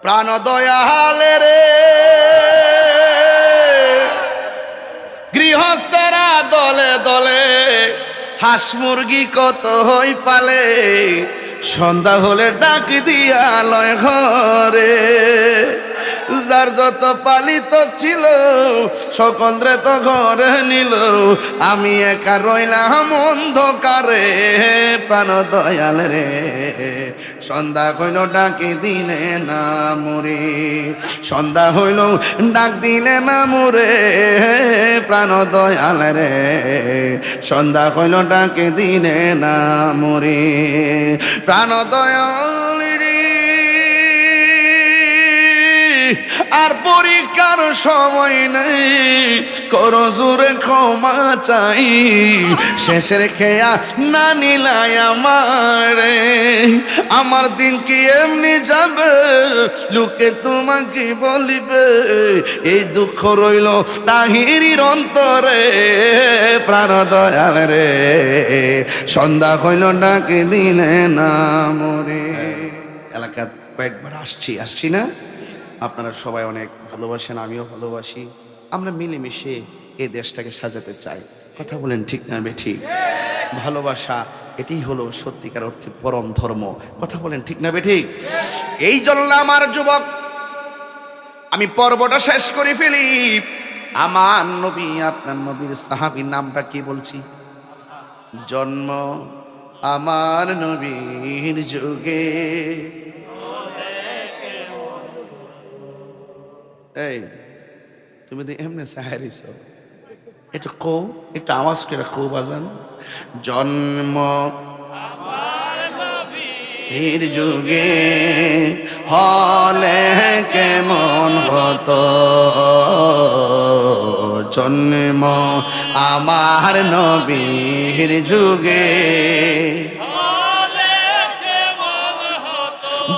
প্রাণ দয়ালে রে গৃহস্থেরা দলে দলে হাঁস মুরগি কত হই পালে সন্ধ্যা হলে ডাক দিয়া লয় ঘরে যার যত পালিত ছিল সকলরে তো ঘরে নিল আমি একা রইলাম অন্ধকারে প্রাণ দয়াল রে সন্ধ্যা হইল ডাকি দিলে না মরে সন্ধ্যা হইল ডাক দিলে না মরে প্রাণ দয়াল রে সন্ধ্যা হইল ডাকি দিলে না মরে প্রাণ দয়াল রে আর পরীক্ষার সময় নেই করো জোরে ক্ষমা চাই শেষের খেয়া না নিলাই আমারে আমার দিন কি এমনি যাবে লোকে তোমাকে বলিবে এই দুঃখ রইল তাহিরির অন্তরে প্রাণ দয়াল রে সন্ধ্যা হইল ডাকে দিলে না মরে এলাকা কয়েকবার আসছি না আপনারা সবাই অনেক ভালোবাসেন আমিও ভালোবাসি আমরা মিলেমিশে এই দেশটাকে সাজাতে চাই কথা বলেন ঠিক না বেঠিক ভালোবাসা এটাই হলো সত্যিকার অর্থে পরম ধর্ম কথা বলেন ঠিক না বেঠিক এই জন্য আমার যুবক আমি পর্বটা শেষ করে ফেলি আমার নবী আপনার নবীর সাহাবীর নামটা কি বলছি জন্ম আমার নবীর যুগে এই তুমি তো এমনি সাহারিস এটা কো একটু আওয়াজ করে কো বাজান জন্ম আমার নবীর যুগে হলে কেমন হতো জন্ম আমার নবীর যুগে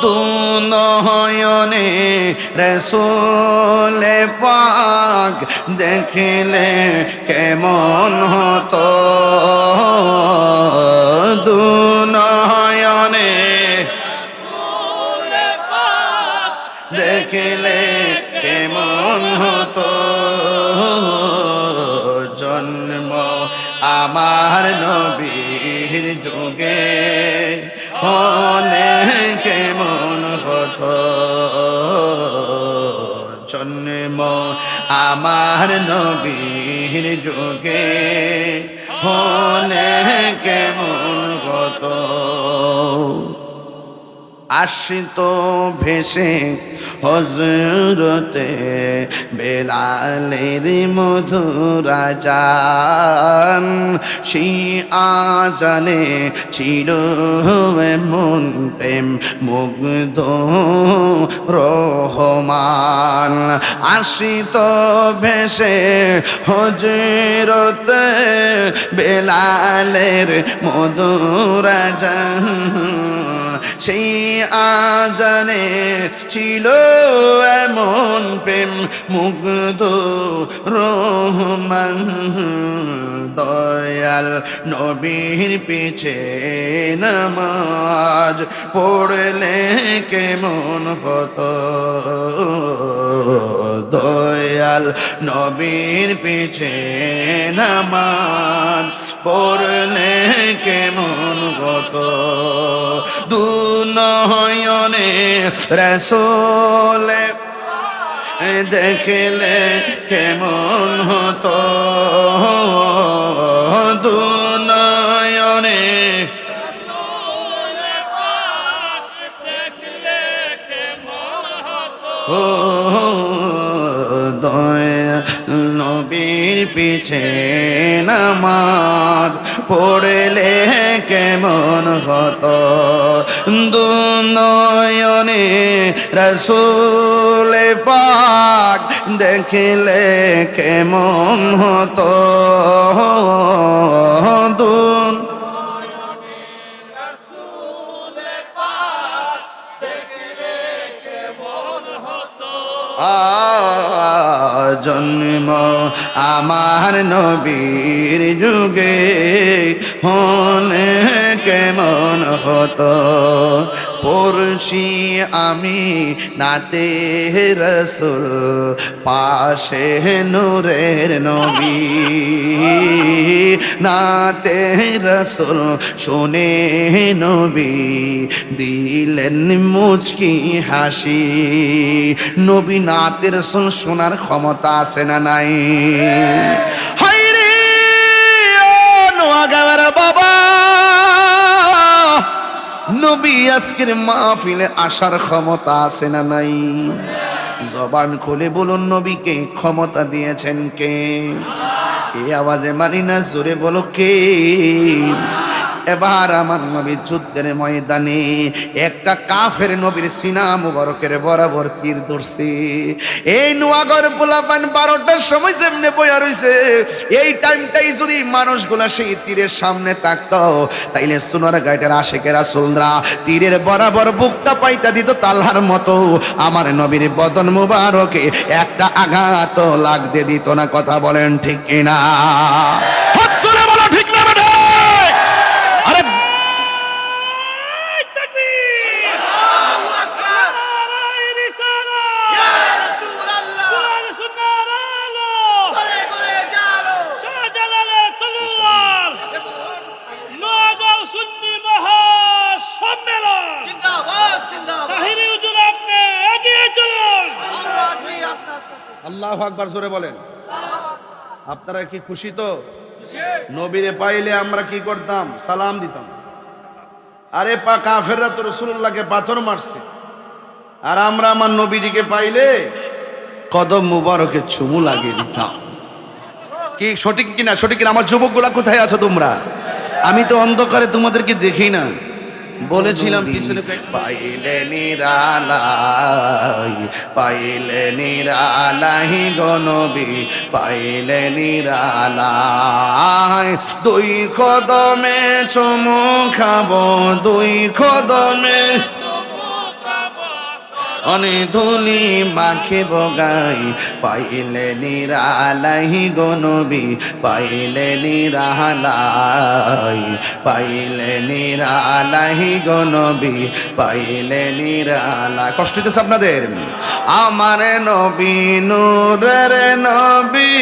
দুনয়নে রসূল পাক দেখলে কেমন হতো দুনয়নে রসূল পাক দেখলে কেমন হতো জন্ম আমার নবীর যুগে হলে কেমন হতো জন্ম আমার নবীর যুগে হলে কেমন হতো আসিত ভেসে হযরতে বেলালের মধুর আযান সেই আযানে ছিল এমন প্রেম মুগ্ধ রহমান আসিত ভেসে হযরতে বেলালের মধুর আযান সেই আযানে ছিল এমন প্রেম মুগ্ধ রহমান দয়াল নবীর পিছে নামাজ পড়লে কেমন হতো দয়াল নবীর পিছে নামাজ পড়লে কেমন হতো দুনয়নে রসূল দেখলে কেমন হতো দুনয়নে রসূল পাক দেখলে কেমন হতো দয়া নবীর পিছে নামাজ পড়লে কেমন হতো দুনয়নে রসূল পাক দেখলে কেমন হতো জন্ম আমার নবীর যুগে হলে কেমন হতো পড়ছি আমি নাতে রসুল পাশে নূরের নবী নাতে রসুল শুনে নবী দিলেন মুচকি হাসি নবী নাতে রসুল শোনার ক্ষমতা আছে না নাই হায়রে ও নোয়াগাঁওয়ের বাবা নবী আজকের মাহফিলে আসার ক্ষমতা আছে না নাই জবান খুলে বলুন নবীকে ক্ষমতা দিয়েছেন কে এই আওয়াজে মানি না জোরে বলো কে এবার আমার নবী যুদ্ধের ময়দানে একটা কাফের নবীর সিনা মুবারকের বরাবর তীর ধরছে এই নোয়াগড় পোলাপান 12টার সময় যেমনে বইয়া রইছে এই টাইমটাই যদি মানুষগুলা সেই তীরের সামনে থাকতো তাইলে সোনার গাইটের আশেকের রাসূলরা তীরের বরাবর বুকটা পাইতা দিত তালহার মতো আমার নবীর বদন মুবারকে একটা আঘাত লাগতে দিত না কথা বলেন ঠিক কিনা হাত তুলে বলো ঠিক না বেটা আরে আল্লাহু আকবার জোরে বলেন আপনারা কি খুশি তো নবীরে পাইলে আমরা কি করতাম সালাম দিতাম আরে কাফেররা তো রাসূলুল্লাহকে পাথর মারছে আর আমরা আমার নবীজিকে পাইলে কদম মুবারকে চুমু লাগিয়ে দিতাম কি সঠিক কিনা সঠিক কিনা আমার যুবকগুলা কোথায় আছো তোমরা আমি তো অন্ধকারে তোমাদেরকে দেখি না বলেছিলাম পিছনে পাইলে নিরালাই গো নবী পাইলে নিরালাই দুই কদমে চুমু খাবো দুই কদমে অনে ধুলি মাখে বগাই পাইলে নিরালাই গো নবী পাইলে নিরালাই পাইলে নিরালাই গো নবী পাইলে নিরালাই কষ্ট হইতেছে আপনাদের আমার নবী নূরের নবী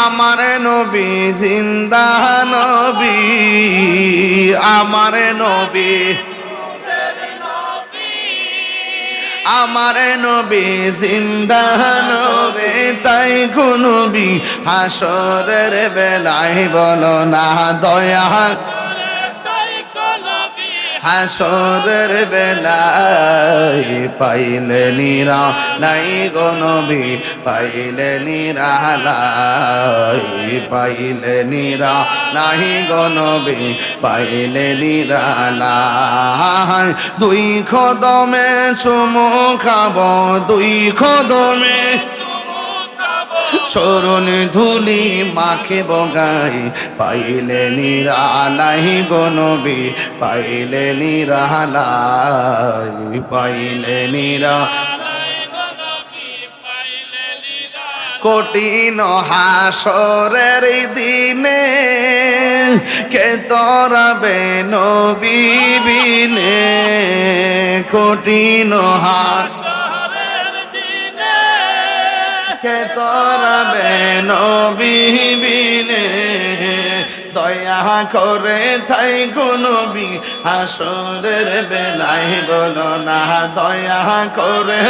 আমার নবী জিন্দা নবী আমার নবী আমার নবী জিন্দা নূরে তাই গো নবী হাসরের বেলায় বলো না দয়া হাসরের বেলায় পাইলে নিরালাই গো নবী পাইলে নিরালাই পাইলে নিরালাই গো নবী পাইলে নিরালাই দুই কদমে চুমু খাবো দুই কদমে চরণ ধুলি মাখে বগাই পাইলে নিরালাই গো নবী পাইলে নিরালাই পাইলে নিরালাই কঠিন হাসরের দিনে কে তরাবে নবী বিনে কঠিন কে তরাবে নবী বিনে দয়া করে তাই গো নবী হাসরের বেলায় বলো না দয়া করে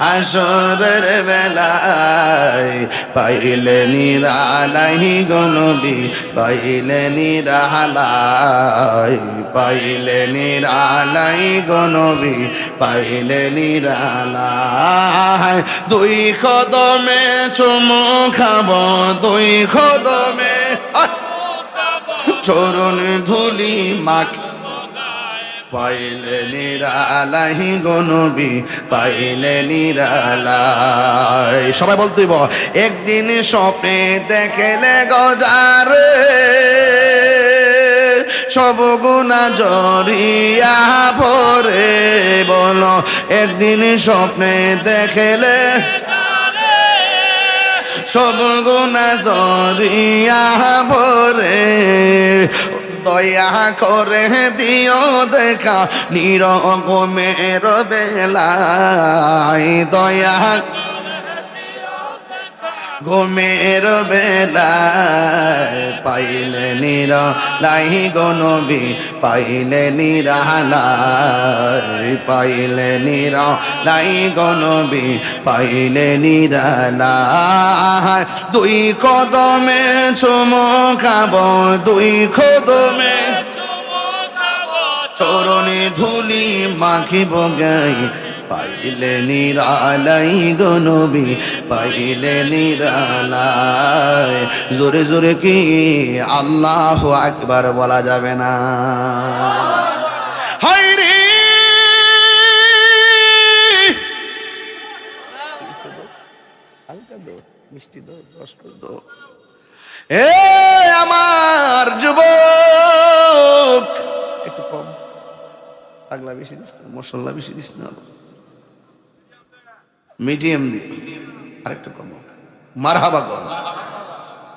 হাসরের বেলায় পাইলে নিরালাই গো নবী পাইলে নিরালাই পাইলে নিরালাই গো নবী পাইলে নিরালাই দুই কদমে চুমু খাবো দুই কদমে চরণ ধুলি মাখে পাইলে নিরালাই গো নবী পাইলে নিরালাই সবাই বলতেইব একদিন স্বপ্নে দেখলে গজারে সব গুণা জরিয়া ভরে বলো একদিন স্বপ্নে দেখলে সব গুণা জরিয়া ভরে দয়া করে দিও দেখা নিরগমের বেলায়, দয়া ঘুমের বেলায় পাইলে নিরালাই গো নবী, পাইলে নিরালাই, পাইলে নিরালাই গো নবী, পাইলে নিরালাই। দুই কদমে চুমুকাব, দুই কদমে চরণে ধুলি মাখিব গাই, পাইলে নিরালাই গো নবী, পাইলে নিরালাই। জোরে জোরে কি আল্লাহু আকবার বলা যাবে না? হায় রে হালকা দো, মিষ্টি দো, রস দো। এ আমার যুবক, একটু কম পাগলা বেশি দিস না, মশলা বেশি দিস না, মিডিয়াম দি, আরেকটু কম, মারহাবা কম,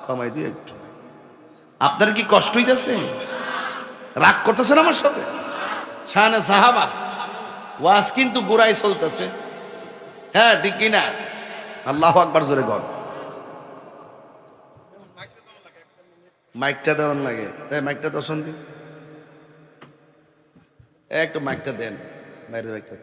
কমাই দিও একটু। আপনার কি কষ্ট হইতেছে? রাগ করতেছেন আমার সাথে? শানে সাহাবা ওয়াজ কিন্তু গোড়ায় চলতেছে, হ্যাঁ ঠিক কিনা? আল্লাহু আকবার জোরে কর। মাইকটা দেওয়ার লাগে, মাইকটা তো শুনতে, একটু মাইকটা দেন, বাইরে মাইকটা।